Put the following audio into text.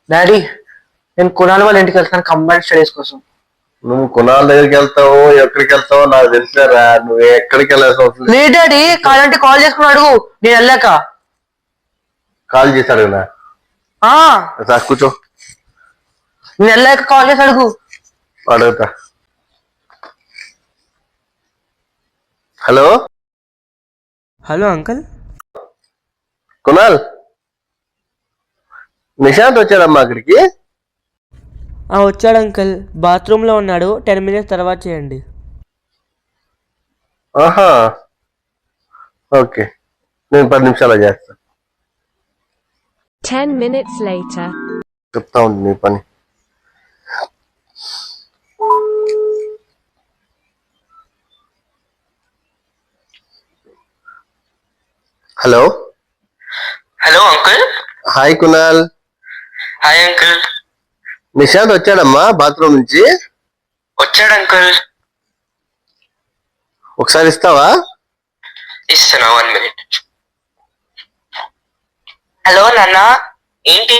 Daddy నేను కుణాల్ వాళ్ళ ఇంటికి వెళ్తాను కంబైన్ స్టడీస్ కోసం. నువ్వు కుణాల దగ్గరికి వెళ్తావో ఎక్కడికి వెళ్తావో నాకు తెలిసారా. నువ్వు ఎక్కడికి వెళ్ళాల్సిన అవసరం లేదు. లేదు డాడీ, కావాలంటే కాల్ చేసుకుని అడుగు నేను వెళ్ళాక. కాల్ చేశాడు కదా ఆ సార్, కూర్చో. నేను వెళ్ళాక కాల్ చేసి అడుగు. అడుగుతా. Hello hello uncle. Kunal, Nishant వచ్చాడమ్మా అక్కడికి. వచ్చాడు అంకుల్, బాత్రూంలో ఉన్నాడు. 10 minutes తర్వాత చేయండి. ఆహా, ఓకే, నేను 10 నిమిషాలు చేస్తా. 10 minutes later. చెప్తా ఉంది నీ పని. Hello hello uncle. Hi Kunal. Hi uncle. Nishant వచ్చాడమ్మా బాత్రూమ్ నుంచి. వచ్చాడు అంకుల్. ఒకసారి ఇస్తావా? ఇస్తున్నా, 1 minute. హలో నాన్న, ఏంటి?